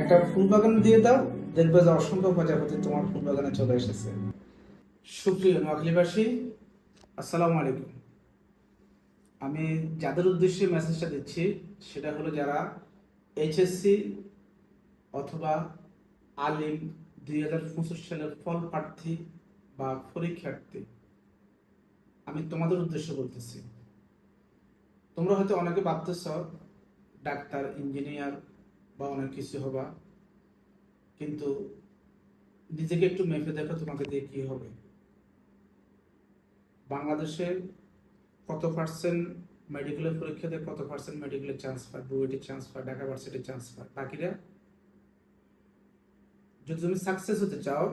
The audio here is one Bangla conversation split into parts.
একটা ফুল বাগান দিয়ে দাও, দেখবে যে অসংখ্য প্রজাপতি তোমার ফুল বাগানে চলে এসেছে। সুপ্রিয় নোয়াখালীবাসী, আসসালামু আলাইকুম। আমি যাদের উদ্দেশ্যে মেসেজটা দিচ্ছি সেটা হলো যারা এইচএসসি অথবা আলিম 2025 সালের ফল প্রার্থী বা পরীক্ষার্থী। আমি তোমাদের উদ্দেশ্যে বলতেছি, তোমরা হয়তো অনেকে ভাবতেছ ডাক্তার, ইঞ্জিনিয়ার বা অনেক কিছু হবা, কিন্তু নিজেকে একটু মেপে দেখো তোমাকে দিয়ে কি হবে। বাংলাদেশে কত পার্সেন্ট মেডিকেলের পরীক্ষাতে কত পার্সেন্ট মেডিকেলের চান্স পায়, বুয়েটের চান্স পায়, ঢাকা ভার্সিটির চান্স পায়, বাকিরা? যদি তুমি সাকসেস হতে চাও,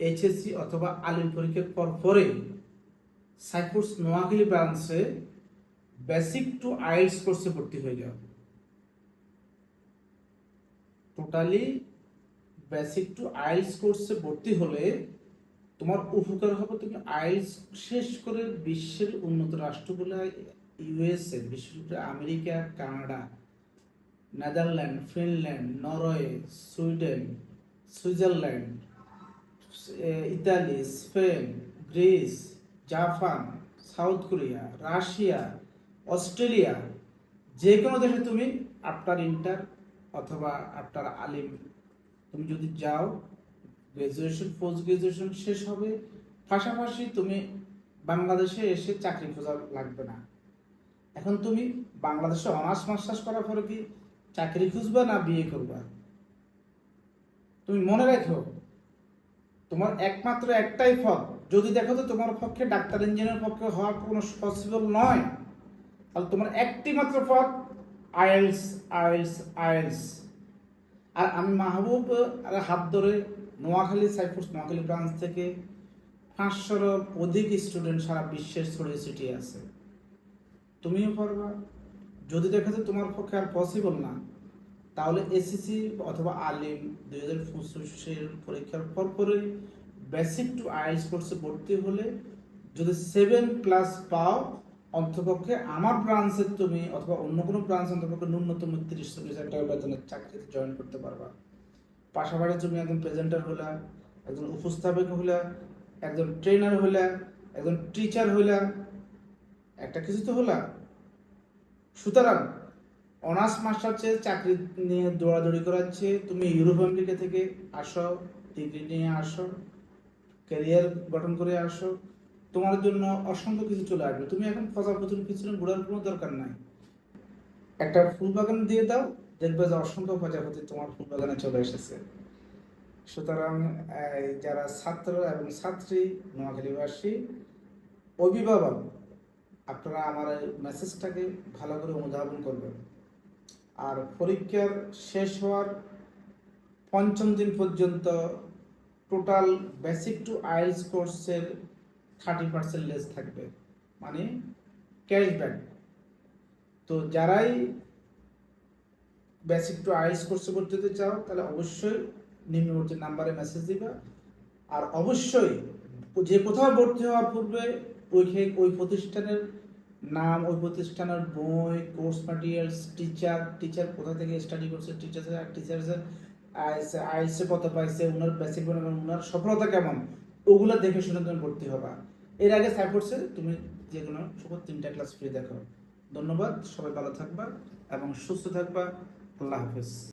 এইচএসসি অথবা আলিম পরীক্ষার পর পরে সাইফোর্স নোয়াখালী ব্রাঞ্চে বেসিক টু আইএলটিএস কোর্সে ভর্তি হয়ে যাও। টোটালি বেসিক টু আইএলটিএস কোর্সে ভর্তি হলে তোমার উপকার হবে। তুমি আইএলটিএস শেষ করে বিশ্বের উন্নত রাষ্ট্রগুলো, ইউএসএ, বিশেষ করে America, Canada, Netherland, Finland, Norway, Sweden, Switzerland, Italy, Spain, Greece, Japan, south Korea, Russia, Australia, যে কোনো দেশে তুমি আফটার ইন্টার অথবা আফটার আলিম তুমি যদি যাও, গ্রাজুয়েশন পোস্ট গ্রাজুয়েশন শেষ হবে, পাশাপাশি তুমি বাংলাদেশে এসে চাকরি খোঁজা লাগবে না। এখন তুমি বাংলাদেশে অনার্স মাস্টার্স করার পরে কি চাকরি খুঁজবা না বিয়ে করবা? তুমি মনে রাখো, তোমার একমাত্র একটাই পথ। যদি দেখো তো তোমার পক্ষে ডাক্তার ইঞ্জিনিয়ার পক্ষে হওয়া কোনো পসিবল নয়, তাহলে তোমার একটি মাত্র পথ আইএলস, আইএলস, আইএলস। আর আমি মাহবুব আর হাত ধরে নোয়াখালী, সাইফোর্স নোয়াখালী ব্রাঞ্চ থেকে 500-র অধিক স্টুডেন্ট সারা বিশ্বের ছড়িয়ে ছিটিয়ে আছে। তুমিও পারবা। যদি দেখা যায় তোমার পক্ষে আর পসিবল না, তাহলে এসএসসি অথবা আলিম 2025-এর পরীক্ষার পরপরই বেসিক টু আইএলটিএস কোর্সে ভর্তি হলে যদি 7+ পাও, অন্তপক্ষে আমার ব্রাঞ্চে তুমি অথবা অন্য কোনো ব্রাঞ্চ অন্তপক্ষে ন্যূনতম 30-40 হাজার টাকা বেতনের চাকরিতে জয়েন করতে পারবা। পাশাপাশি তুমি একজন প্রেজেন্টার হইলা, একজন উপস্থাপক হইলা, একজন ট্রেনার হইলা, একজন টিচার হইলা, একটা কিছু তো হলা। সুতরাং অনার্স মাস্টার চেয়ে চাকরি নিয়ে দৌড়াদৌড়ি করাচ্ছে, তুমি ইউরোপ আমেরিকা থেকে আসো, ডিগ্রি নিয়ে আসো, ক্যারিয়ার গঠন করে আসো, তোমার জন্য অসংখ্য কিছু চলে আসবে। তুমি এখন প্রজাপতির পিছনে ঘোরার কোনো দরকার নাই। একটা ফুল বাগান দিয়ে দাও, দেখবে যে অসংখ্য প্রজাপতি তোমার ফুল বাগানে চলে এসেছে। সুতরাং যারা ছাত্র এবং ছাত্রী, নোয়াখালীবাসী, অভিভাবক, আপনারা আমার এই মেসেজটাকে ভালো করে অনুধাবন করবেন। আর পরীক্ষার শেষ হওয়ার 5ম দিন পর্যন্ত টোটাল বেসিক টু আইএলটিএস কোর্সের 30% লেস থাকবে, মানে ক্যাশব্যাক। তো যারাই বেসিক টু আইএলটিএস কোর্সে ভর্তি হতে চাও, তাহলে অবশ্যই নিম্নবর্তী নাম্বারে মেসেজ দিবা। আর অবশ্যই যে কোথাও ভর্তি হওয়ার পূর্বে ওই প্রতিষ্ঠানের নাম, ওই প্রতিষ্ঠানের বই, কোর্স ম্যাটেরিয়ালস, টিচার কোথা থেকে স্টাডি করছে, টিচার্সের আইএলটিএসে কত পাইছে, ওনার বেসিক ওনার সফলতা কেমন, ওগুলো দেখে শুনে তুমি ভর্তি হবা। এর আগে সাইফোর্সে তুমি যে কোনো 3টা ক্লাস ফ্রি দেখো। ধন্যবাদ, সবাই ভালো থাকবা এবং সুস্থ থাকবা। আল্লাহ হাফেজ।